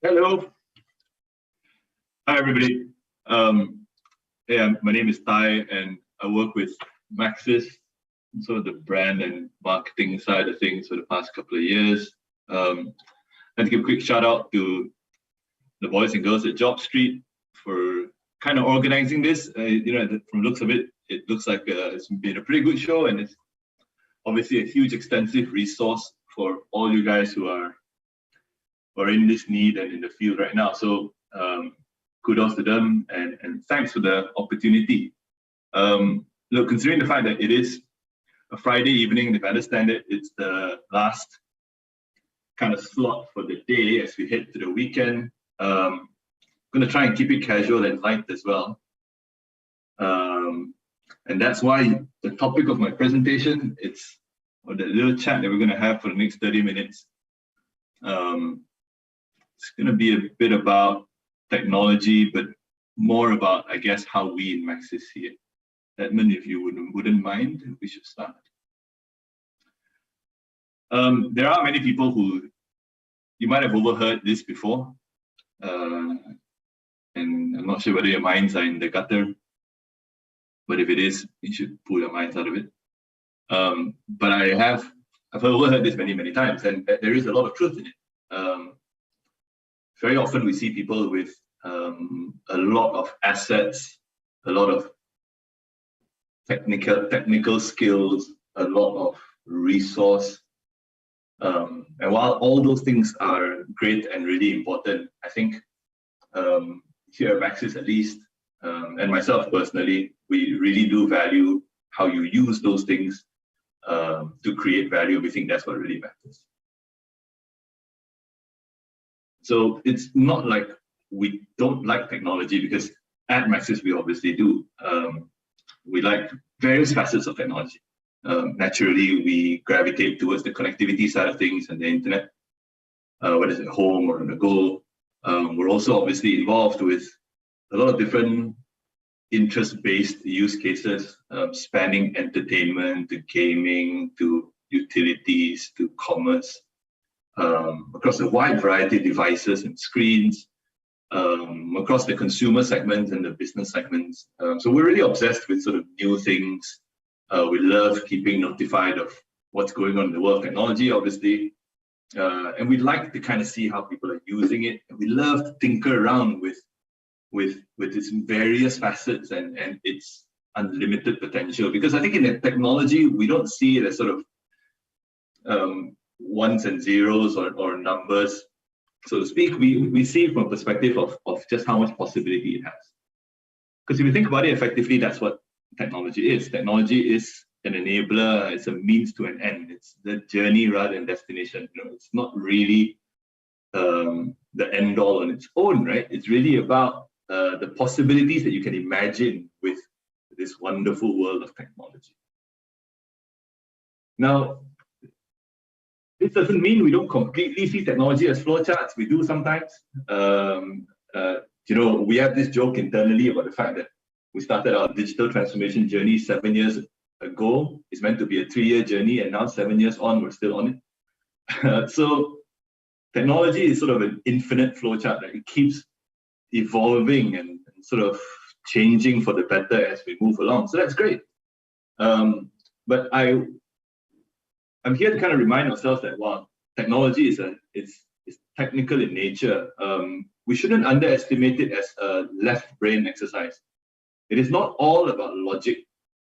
Hello. Hi, everybody. Yeah, my name is Tai, and I work with Maxis, sort of the brand and marketing side of things for the past couple of years. I'd like to give a quick shout out to the boys and girls at Job Street for kind of organizing this. From the looks of it, it looks like it's been a pretty good show, and it's obviously a huge, extensive resource for all you guys who are in this need and in the field right now. So kudos to them and thanks for the opportunity. Look, considering the fact that it is a Friday evening, if I understand it, it's the last kind of slot for the day as we head to the weekend. I'm going to try and keep it casual and light as well. And that's why the topic of my presentation, or the little chat that we're going to have for the next 30 minutes, it's going to be a bit about technology, but more about, I guess, how we in Maxis see it. Edmund, if you wouldn't mind, we should start. There are many people who you might have overheard this before, and I'm not sure whether your minds are in the gutter, but if it is, you should pull your minds out of it. But I've overheard this many times, and there is a lot of truth in it. Very often we see people with a lot of assets, a lot of technical skills, a lot of resource. And while all those things are great and really important, I think here at Maxis at least, and myself personally, we really do value how you use those things to create value. We think that's what really matters. So it's not like we don't like technology, because at Maxis we obviously do. We like various facets of technology. Naturally, we gravitate towards the connectivity side of things and the internet, whether it's at home or on the go. We're also obviously involved with a lot of different interest-based use cases, spanning entertainment to gaming to utilities to commerce. Across a wide variety of devices and screens, across the consumer segments and the business segments. So we're really obsessed with sort of new things. We love keeping notified of what's going on in the world of technology, obviously. And we like to kind of see how people are using it. And we love to tinker around with its various facets and its unlimited potential. Because I think in the technology, we don't see it as sort of ones and zeros or numbers, so to speak. We see it from a perspective of just how much possibility it has. Because if you think about it effectively, that's what technology is. Technology is an enabler, it's a means to an end. It's the journey rather than destination. It's not really the end all on its own, right? It's really about the possibilities that you can imagine with this wonderful world of technology. Now, this doesn't mean we don't completely see technology as flowcharts. We do sometimes. We have this joke internally about the fact that we started our digital transformation journey 7 years ago. It's meant to be a 3-year journey, and now 7 years on, we're still on it. So technology is sort of an infinite flowchart. It keeps evolving and sort of changing for the better as we move along. So that's great. But I'm here to kind of remind ourselves that while technology is technical in nature, we shouldn't underestimate it as a left brain exercise. It is not all about logic,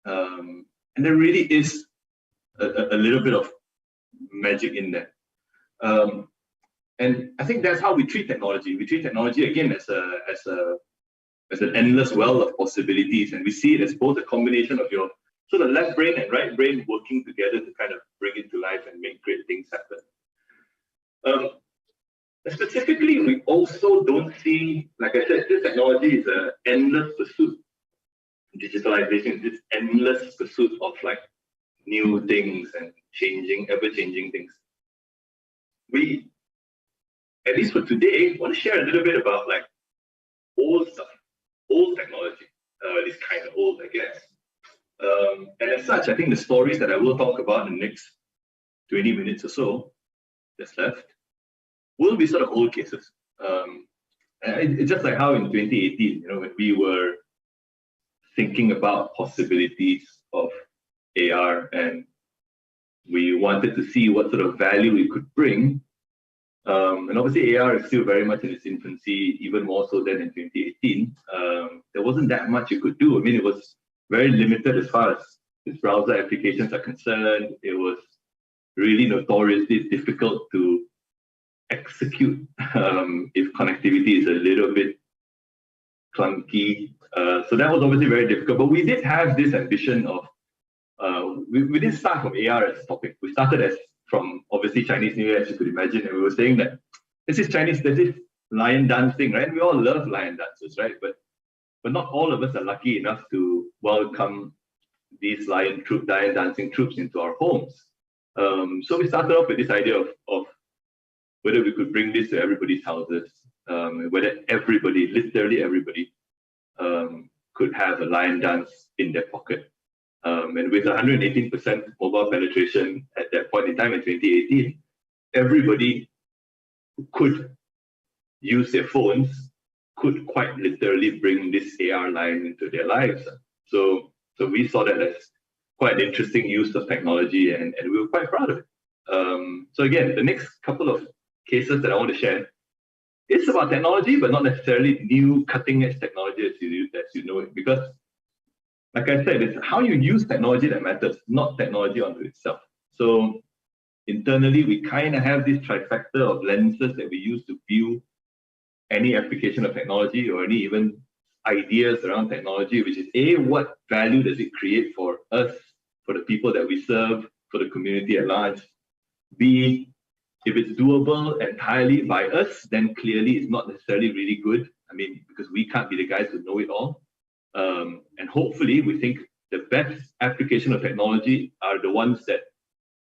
and there really is a little bit of magic in there. And I think that's how we treat technology. We treat technology again as an endless well of possibilities, and we see it as both a combination of your sort of left brain and right brain working together to kind of bring it to life and make great things happen. Specifically, we also don't see, like I said, this technology is an endless pursuit. Digitalization is this endless pursuit of like new things and ever-changing things. We, at least for today, want to share a little bit about like old stuff, old technology. It's kind of old, I guess. And as such, I think the stories that I will talk about in the next 20 minutes or so that's left will be sort of old cases. It's just like how in 2018, when we were thinking about possibilities of AR and we wanted to see what sort of value we could bring. And obviously AR is still very much in its infancy, even more so than in 2018. There wasn't that much you could do. I mean, it was very limited as far as its browser applications are concerned. It was really notoriously difficult to execute if connectivity is a little bit clunky. So that was obviously very difficult, but we did have this ambition of, we didn't start from AR as a topic. We started from obviously Chinese New Year, as you could imagine, and we were saying that there's this lion dance thing, right? We all love lion dances, right? But not all of us are lucky enough to welcome these lion dancing troops into our homes. So we started off with this idea of whether we could bring this to everybody's houses, whether everybody, literally everybody, could have a lion dance in their pocket. And with 118% mobile penetration at that point in time in 2018, everybody who could use their phones could quite literally bring this AR line into their lives. So we saw that as quite an interesting use of technology, and we were quite proud of it. So again, the next couple of cases that I want to share, it's about technology, but not necessarily new cutting-edge technology as you know it, because like I said, it's how you use technology that matters, not technology onto itself. So internally, we kind of have this trifecta of lenses that we use to view any application of technology or any even ideas around technology, which is A, what value does it create for us, for the people that we serve, for the community at large? B, if it's doable entirely by us, then clearly it's not necessarily really good. I mean, because we can't be the guys who know it all. And hopefully we think the best application of technology are the ones that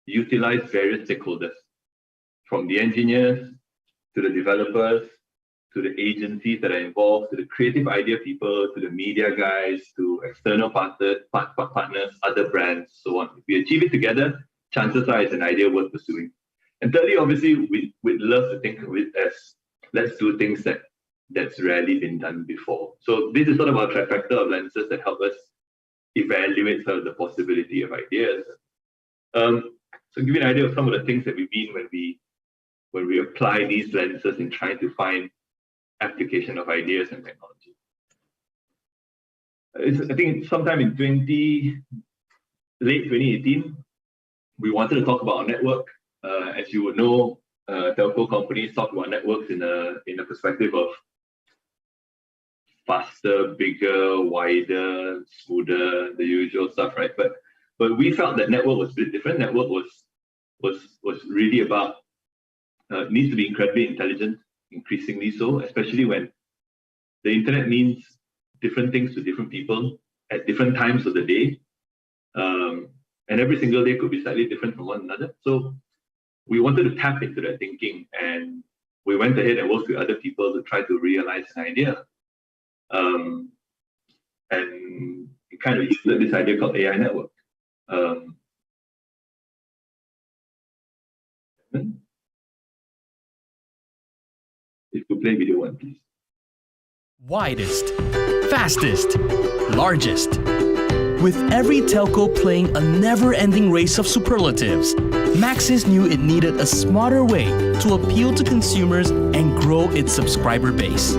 utilize various stakeholders, from the engineers to the developers, to the agencies that are involved, to the creative idea people, to the media guys, to external partners, other brands, so on. If we achieve it together, chances are it's an idea worth pursuing. And thirdly, obviously, we'd love to think of it as, let's do things that's rarely been done before. So this is sort of our trifecta of lenses that help us evaluate sort of the possibility of ideas. So give you an idea of some of the things that we mean when we apply these lenses in trying to find application of ideas and technology. I think sometime in late 2018, we wanted to talk about our network. As you would know, telco companies talk about networks in a perspective of faster, bigger, wider, smoother, the usual stuff, right? But we felt that network was a bit different. Network was really about needs to be incredibly intelligent, increasingly so, especially when the internet means different things to different people at different times of the day. And every single day could be slightly different from one another. So we wanted to tap into that thinking, and we went ahead and worked with other people to try to realize an idea. And it kind of yielded this idea called AI Network. If you play video one, please. Widest, fastest, largest. With every telco playing a never-ending race of superlatives, Maxis knew it needed a smarter way to appeal to consumers and grow its subscriber base.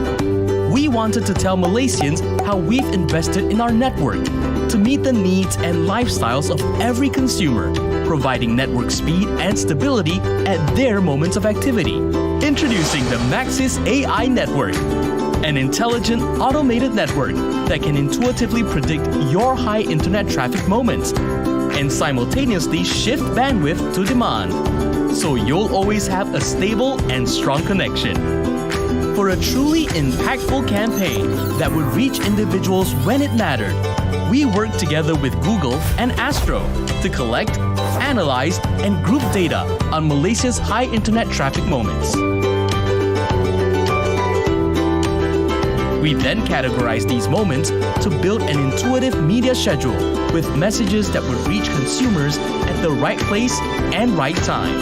We wanted to tell Malaysians how we've invested in our network to meet the needs and lifestyles of every consumer, providing network speed and stability at their moments of activity. Introducing the Maxis Ai Network, an intelligent, automated network that can intuitively predict your high internet traffic moments and simultaneously shift bandwidth to demand, so you'll always have a stable and strong connection. For a truly impactful campaign that would reach individuals when it mattered, we worked together with Google and Astro to collect, analyze, and group data on Malaysia's high internet traffic moments. We then categorized these moments to build an intuitive media schedule with messages that would reach consumers at the right place and right time.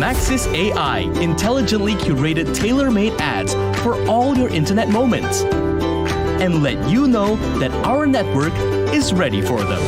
Maxis AI intelligently curated tailor-made ads for all your internet moments and let you know that our network is ready for them.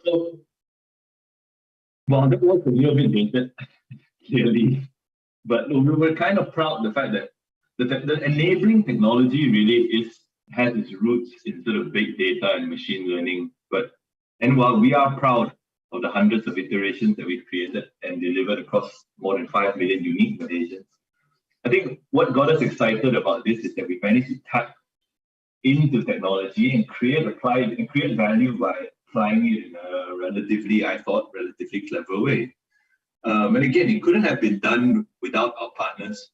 So, well, that was a little bit dated, clearly, but we were kind of proud of the fact that the enabling technology really has its roots in sort of big data and machine learning. And while we are proud of the hundreds of iterations that we've created and delivered across more than 5 million unique Malaysians, I think what got us excited about this is that we managed to tap into technology and create value by applying it in a relatively clever way. And again, it couldn't have been done without our partners.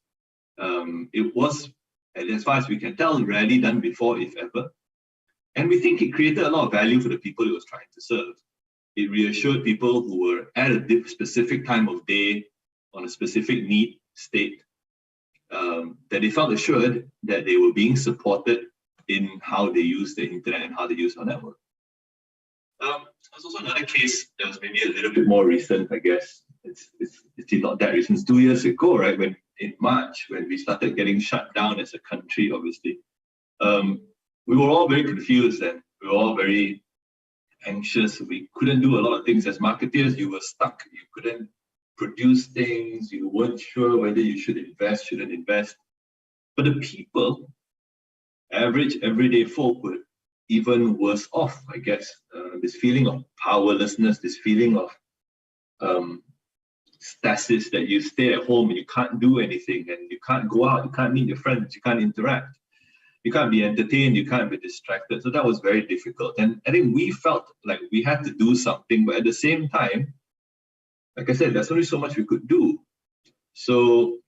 It was, as far as we can tell, rarely done before, if ever. And we think it created a lot of value for the people it was trying to serve. It reassured people who were at a specific time of day, on a specific need state, that they felt assured that they were being supported in how they use the internet and how they use our network. There's also another case that was maybe a little bit more recent, I guess. It's not that recent. It's 2 years ago, right? When in March, when we started getting shut down as a country, obviously. We were all very confused and we were all very anxious. We couldn't do a lot of things as marketeers. You were stuck. You couldn't produce things. You weren't sure whether you should invest, shouldn't invest. But the people, average everyday folk, were even worse off, I guess. This feeling of powerlessness, this feeling of stasis, that you stay at home and you can't do anything and you can't go out, you can't meet your friends, you can't interact, you can't be entertained, you can't be distracted. So that was very difficult. And I think we felt like we had to do something, but at the same time, like I said, there's only so much we could do. So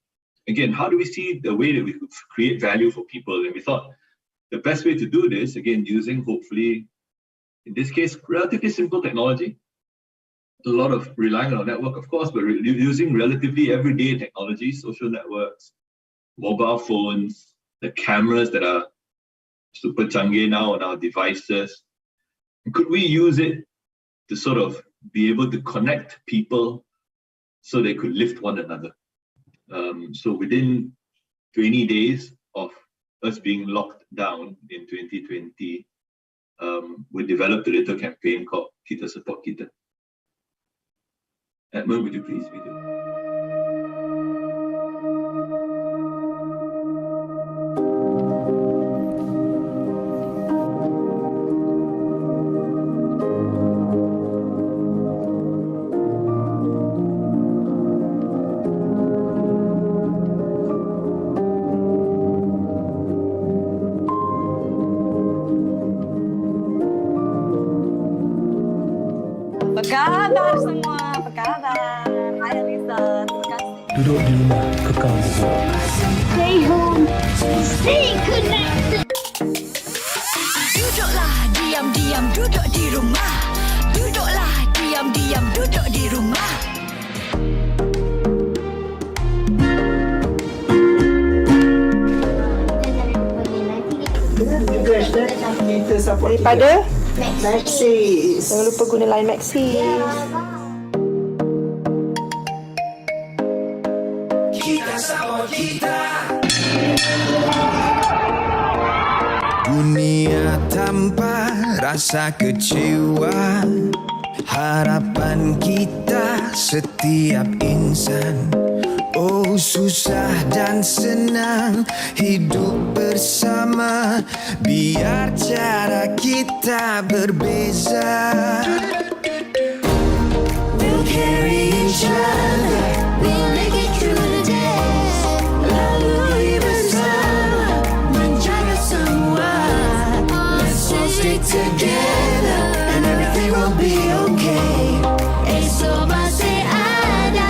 again, how do we see the way that we could create value for people? And we thought the best way to do this, again, using hopefully, in this case, relatively simple technology, a lot of relying on our network, of course, but using relatively everyday technology, social networks, mobile phones, the cameras that are super canggih now on our devices. Could we use it to sort of be able to connect people so they could lift one another? So within 20 days of us being locked down in 2020, we developed a little campaign called Kita Support Kita. Edmund, would you please video? Apa kabar semua? Apa kabar? Hai Lisa, terima kasih. Duduk di rumah, kekal bubuk. Stay home, stay connected. Duduklah diam-diam duduk di rumah. Duduklah diam-diam duduk di rumah. Kita support Daripada Maxis. jangan lupa guna line Maxis. Dunia tanpa rasa kecewa, harapan kita setiap insan. Oh, susah dan senang hidup bersama, biar cara kita berbeza. We'll carry each other. We'll make it through the days. Lalui bersama, menjaga semua. Let's all stick together and everything will be okay. Esok masih ada.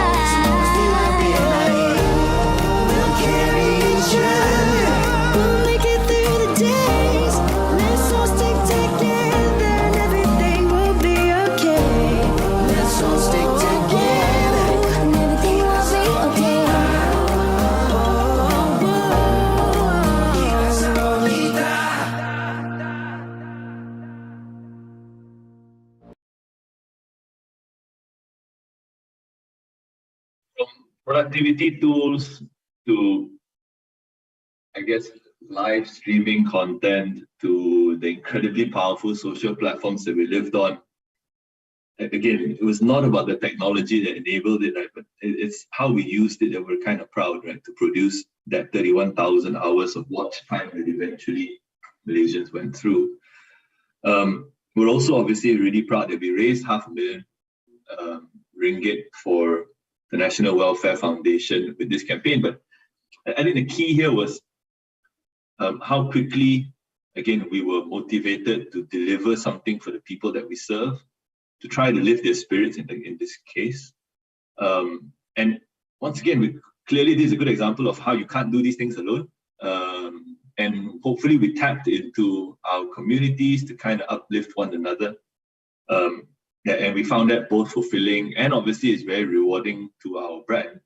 We'll carry each other. We'll make it through the days. Let's productivity tools to, I guess, live streaming content to the incredibly powerful social platforms that we lived on. Again, it was not about the technology that enabled it, right? But it's how we used it that we're kind of proud, right? To produce that 31,000 hours of watch time that eventually Malaysians went through. We're also obviously really proud that we raised $500,000 ringgit for the National Welfare Foundation with this campaign. But I think the key here was how quickly, again, we were motivated to deliver something for the people that we serve, to try to lift their spirits in this case. And once again, clearly this is a good example of how you can't do these things alone. And hopefully we tapped into our communities to kind of uplift one another. And we found that both fulfilling and obviously it's very rewarding to our brand.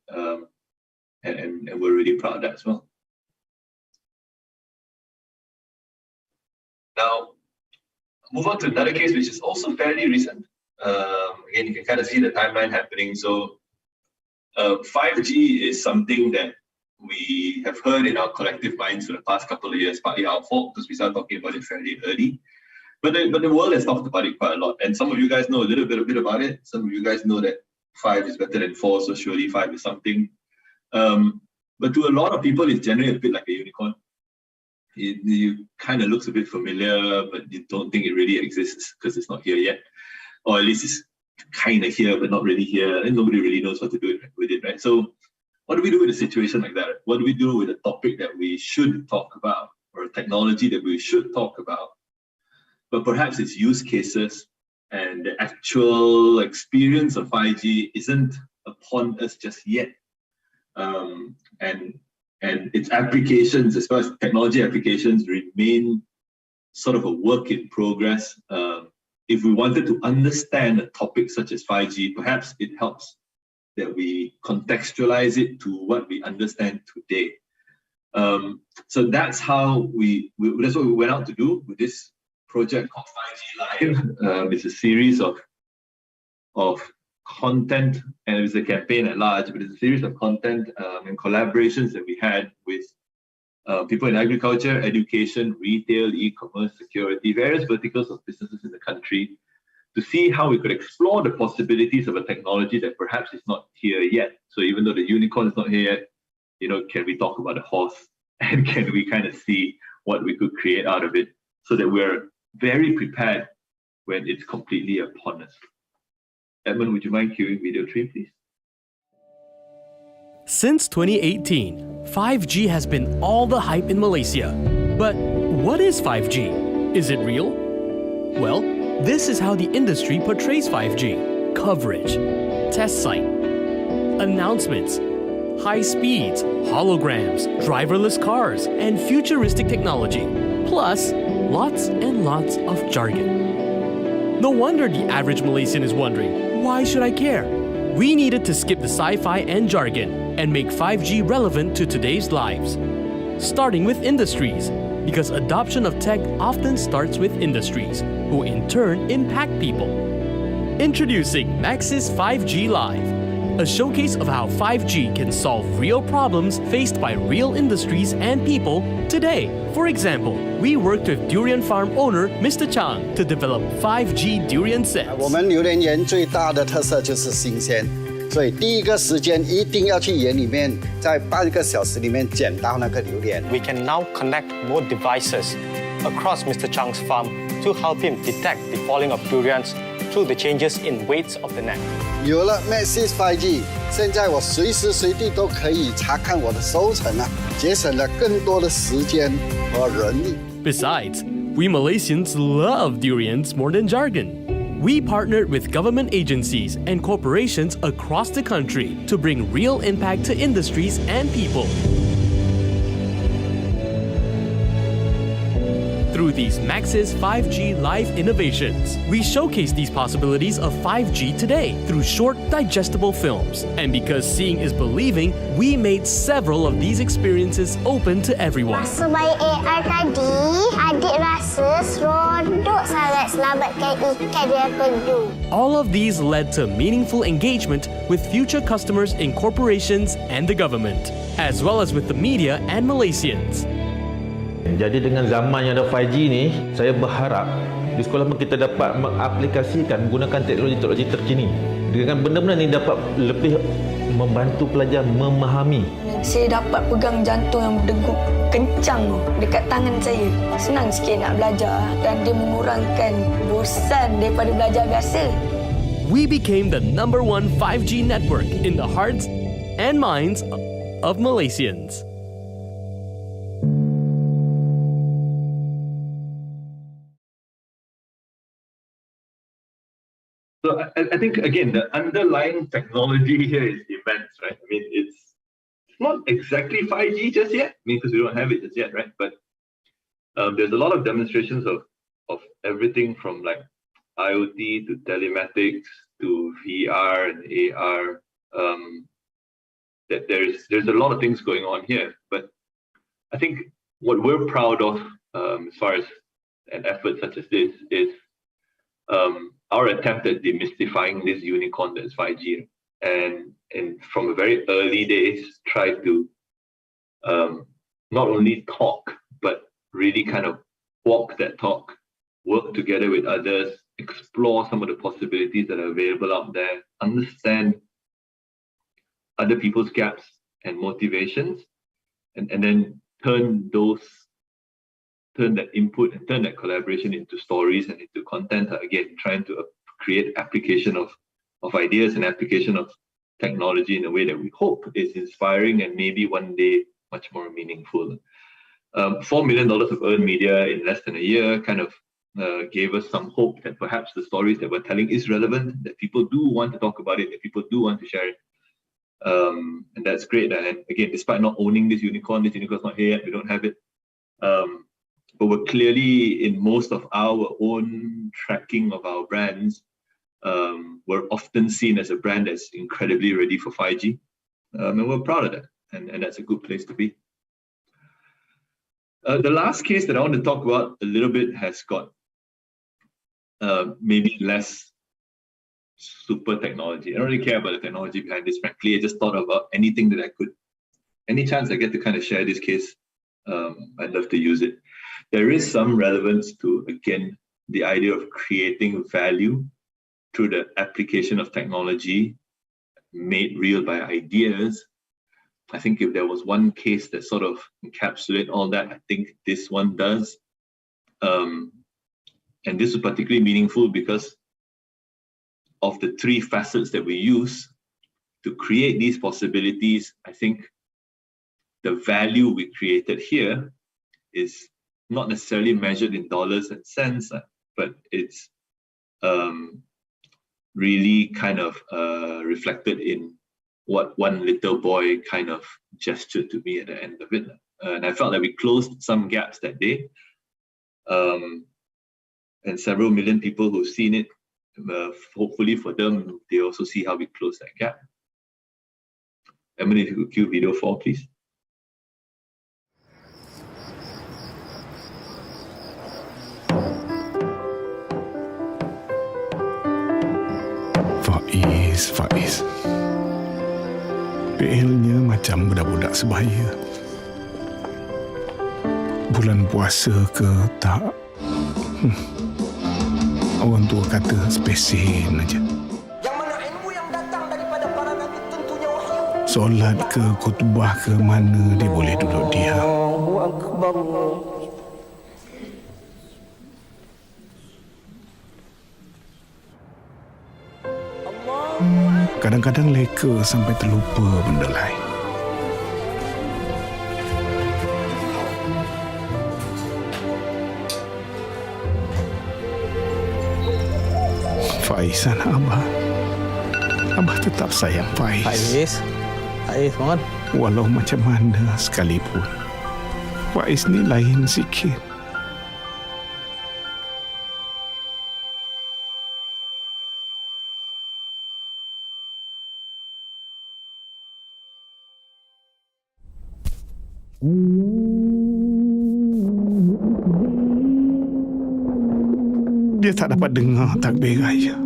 And we're really proud of that as well. Now, move on to another case which is also fairly recent. Again, you can kind of see the timeline happening. So 5G is something that we have heard in our collective minds for the past couple of years, partly our fault because we started talking about it fairly early. But the world has talked about it quite a lot. And some of you guys know a little bit about it. Some of you guys know that 5 is better than 4, so surely 5 is something. But to a lot of people, it's generally a bit like a unicorn. It kind of looks a bit familiar, but you don't think it really exists because it's not here yet. Or at least it's kind of here, but not really here. And nobody really knows what to do with it, right? So what do we do with a situation like that? What do we do with a topic that we should talk about or a technology that we should talk about? But perhaps its use cases and the actual experience of 5G isn't upon us just yet. And its applications, as far as technology applications, remain sort of a work in progress. If we wanted to understand a topic such as 5G, perhaps it helps that we contextualize it to what we understand today. So that's how that's what we went out to do with this project called 5G Live. It's a series of content, and it was a campaign at large, but it's a series of content and collaborations that we had with people in agriculture, education, retail, e-commerce, security, various verticals of businesses in the country, to see how we could explore the possibilities of a technology that perhaps is not here yet. So even though the unicorn is not here yet, can we talk about the horse? And can we kind of see what we could create out of it so that we're very prepared when it's completely upon us? Edmund, would you mind cueing video 3, please? Since 2018, 5G has been all the hype in Malaysia. But what is 5G? Is it real? Well, this is how the industry portrays 5G. Coverage, test site, announcements, high speeds, holograms, driverless cars, and futuristic technology. Plus, lots and lots of jargon. No wonder the average Malaysian is wondering, why should I care? We needed to skip the sci-fi and jargon and make 5G relevant to today's lives. Starting with industries, because adoption of tech often starts with industries, who in turn impact people. Introducing Maxis 5G Live, a showcase of how 5G can solve real problems faced by real industries and people today. For example, we worked with durian farm owner Mr. Chang to develop 5G durian sets. 我们榴莲园最大的特色就是新鲜，所以第一个时间一定要去园里面，在半个小时里面捡到那个榴莲。 We can now connect more devices across Mr. Chang's farm to help him detect the falling of durians through the changes in weights of the net. 有了 Maxis 5G， 现在我随时随地都可以查看我的收成啊，节省了更多的时间和人力。 Besides, we Malaysians love durians more than jargon. We partnered with government agencies and corporations across the country to bring real impact to industries and people. Through through these Maxis 5G Live innovations. We showcase these possibilities of 5G today through short, digestible films. And because seeing is believing, we made several of these experiences open to everyone. Masa bayi AR tadi, adik rasa seronok sangat selamatkan ikan dari pedu. All of these led to meaningful engagement with future customers in corporations and the government, as well as with the media and Malaysians. Jadi dengan zaman yang ada 5G ni, saya berharap di sekolah pun kita dapat mengaplikasikan menggunakan teknologi-teknologi terkini. Dengan benda-benda ni dapat lebih membantu pelajar memahami. Saya dapat pegang jantung yang berdegup kencang dekat tangan saya. Senang sikit nak belajar dan dia mengurangkan bosan daripada belajar biasa. We became the #1 5G network in the hearts and minds of Malaysians. So I think, again, the underlying technology here is immense, right? I mean, it's not exactly 5G just yet, because we don't have it just yet, right? But there's a lot of demonstrations of everything from like IoT to telematics to VR and AR. That there's a lot of things going on here. But I think what we're proud of as far as an effort such as this is our attempt at demystifying this unicorn that's 5G, and from a very early days try to not only talk but really kind of walk that talk, work together with others, explore some of the possibilities that are available out there, understand other people's gaps and motivations, and then turn that input and turn that collaboration into stories and into content, again, trying to create application of ideas and application of technology in a way that we hope is inspiring and maybe one day much more meaningful. $4 million of earned media in less than a year kind of gave us some hope that perhaps the stories that we're telling is relevant, that people do want to talk about it, that people do want to share it. And that's great. And again, despite not owning this unicorn's not here yet, we don't have it. But we're clearly, in most of our own tracking of our brands, we're often seen as a brand that's incredibly ready for 5G. And we're proud of that. And that's a good place to be. The last case that I want to talk about a little bit has got maybe less super technology. I don't really care about the technology behind this, frankly. I just thought about anything that I could, any chance I get to kind of share this case, I'd love to use it. There is some relevance to, again, the idea of creating value through the application of technology made real by ideas. I think if there was one case that sort of encapsulates all that, I think this one does. And this is particularly meaningful because of the three facets that we use to create these possibilities. I think the value we created here is not necessarily measured in dollars and cents, but it's really kind of reflected in what one little boy kind of gestured to me at the end of it. And I felt like we closed some gaps that day. And several million people who've seen it, hopefully for them, they also see how we close that gap. Emily, if you could cue video 4, please. Faiz. PL-nya macam budak-budak sebaya. Bulan puasa ke tak? Orang tua kata spesen aja. Yang mana ilmu yang datang daripada para nabi tentunya wahyu. Solat ke khutbah ke mana dia boleh duduk diam. Allahu Akbar. Kadang-kadang leka sampai terlupa benda lain. Faiz anak Abah. Abah tetap sayang Faiz. Faiz, mohon. Walau macam mana sekalipun, Faiz ni lain sikit. Dia tak dapat dengar takbir raya.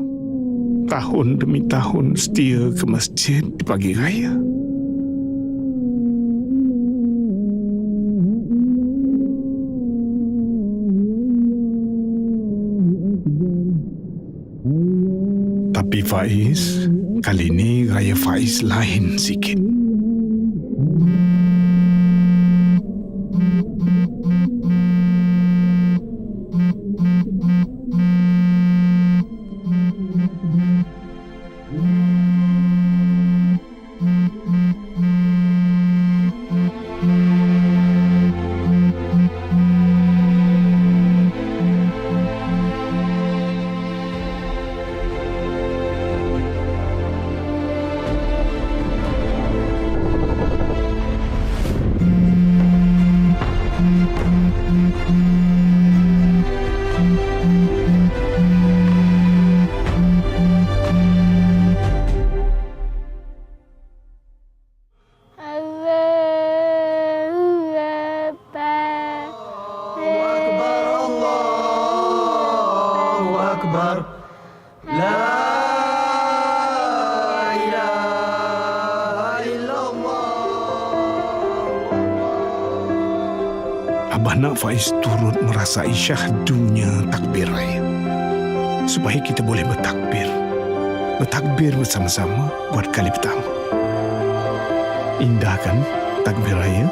Tahun demi tahun setia ke masjid di pagi raya. Tapi Faiz, kali ini raya Faiz lain sikit. Abah nak Faiz turut merasai syahdunya takbir raya. Supaya kita boleh bertakbir. Bertakbir bersama-sama buat kali pertama. Indah kan takbir raya?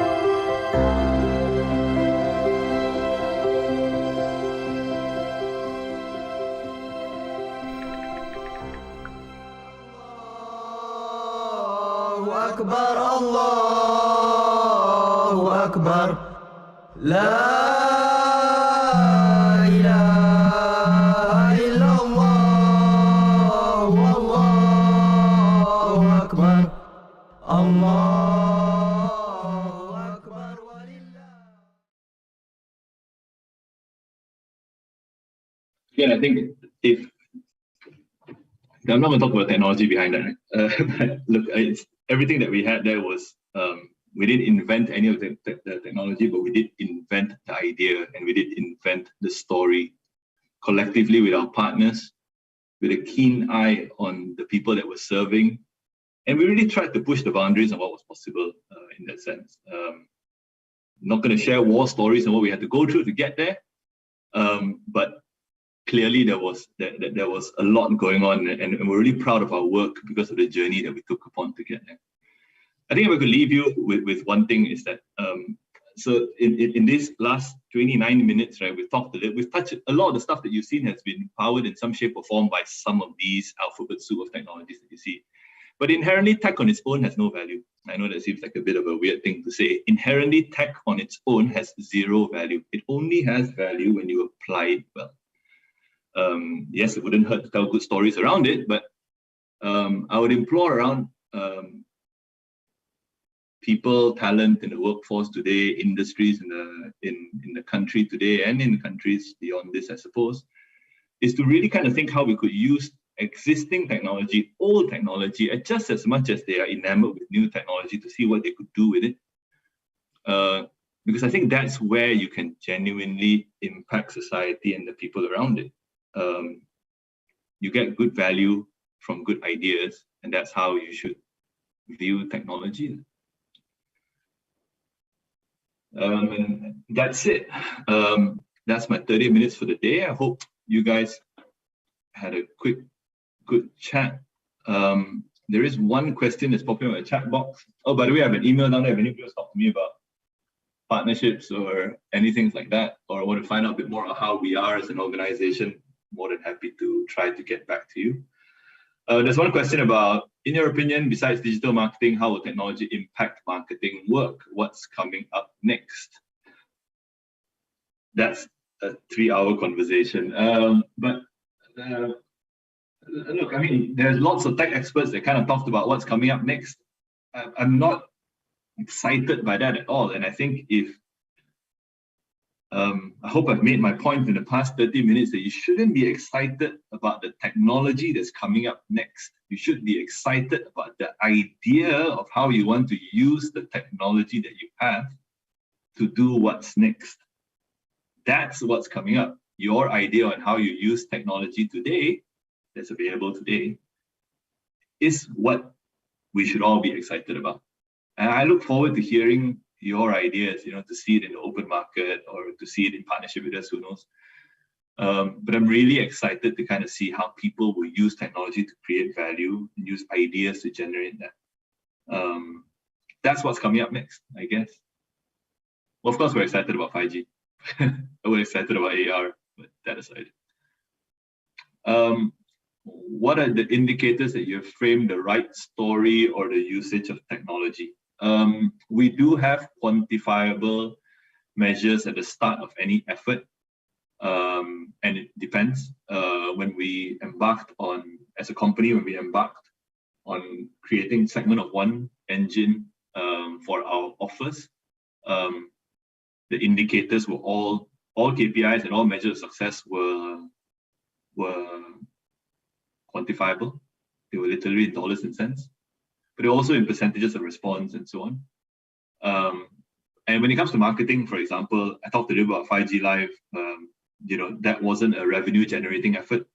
Allahu Akbar, Allahu Akbar. La ilaha illallah, Allahu Akbar, Allahu Akbar walillah. Again, I think if I'm not going to talk about technology behind that, right? But look, everything that we had there was we didn't invent any of the technology, but we did invent the idea and we did invent the story collectively with our partners, with a keen eye on the people that we're serving. And we really tried to push the boundaries of what was possible in that sense. Not going to share war stories and what we had to go through to get there, but clearly there was a lot going on, and we're really proud of our work because of the journey that we took upon to get there. I think if I could leave you with one thing is that so in this last 29 minutes, right, we've touched a lot of the stuff that you've seen has been powered in some shape or form by some of these alphabet soup of technologies that you see. But inherently, tech on its own has no value. I know that seems like a bit of a weird thing to say. Inherently, tech on its own has zero value. It only has value when you apply it well. Yes, it wouldn't hurt to tell good stories around it, but I would implore around people, talent in the workforce today, industries in the country today, and in countries beyond this, I suppose, is to really kind of think how we could use existing technology, old technology, just as much as they are enamored with new technology, to see what they could do with it. Because I think that's where you can genuinely impact society and the people around it. You get good value from good ideas, and that's how you should view technology. And that's it. That's my 30 minutes for the day. I hope you guys had a good chat. There is one question that's popping up in the chat box. Oh, by the way, I have an email down there if any people talk to me about partnerships or anything like that, or want to find out a bit more about how we are as an organization. More than happy to try to get back to you. There's one question about, in your opinion, besides digital marketing, how will technology impact marketing work? What's coming up next? That's a 3-hour conversation. But look, I mean, there's lots of tech experts that kind of talked about what's coming up next. I'm not excited by that at all. And I think I hope I've made my point in the past 30 minutes that you shouldn't be excited about the technology that's coming up next. You should be excited about the idea of how you want to use the technology that you have to do what's next. That's what's coming up. your idea on how you use technology today, that's available today, is what we should all be excited about. And I look forward to hearing your ideas, to see it in the open market or to see it in partnership with us, who knows. But I'm really excited to kind of see how people will use technology to create value and use ideas to generate that. That's what's coming up next, I guess. Well, of course, we're excited about 5G. We're excited about AR, but that aside. What are the indicators that you have framed the right story or the usage of technology? We do have quantifiable measures at the start of any effort. And it depends. When we embarked on, as a company, when we embarked on creating segment of one engine for our offers, the indicators were all KPIs and all measures of success were quantifiable. They were literally in dollars and cents, but also in percentages of response and so on. And when it comes to marketing, for example, I talked a little about 5G Live. That wasn't a revenue generating effort.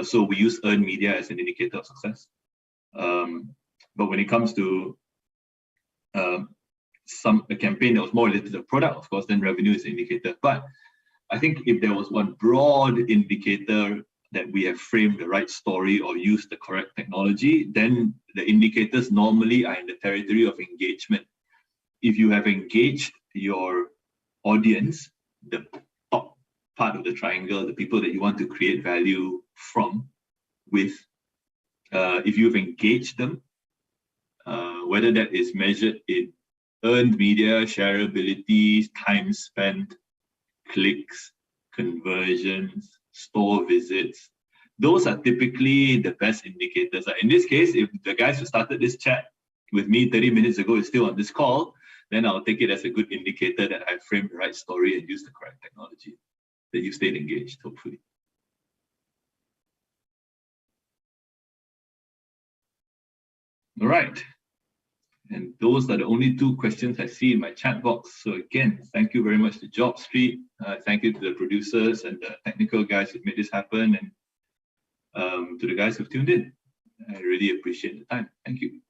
So we use earned media as an indicator of success. But when it comes to a campaign that was more related to the product, of course, then revenue is an indicator. But I think if there was one broad indicator that we have framed the right story or used the correct technology, then the indicators normally are in the territory of engagement. If you have engaged your audience, the top part of the triangle, the people that you want to create value from, if you've engaged them, whether that is measured in earned media, shareability, time spent, clicks, conversions, store visits, those are typically the best indicators. In this case, if the guys who started this chat with me 30 minutes ago is still on this call, then I'll take it as a good indicator that I framed the right story and used the correct technology, that you stayed engaged, hopefully. All right. And those are the only two questions I see in my chat box. So again, thank you very much to Job Street. Thank you to the producers and the technical guys who made this happen, and to the guys who've tuned in. I really appreciate the time. Thank you.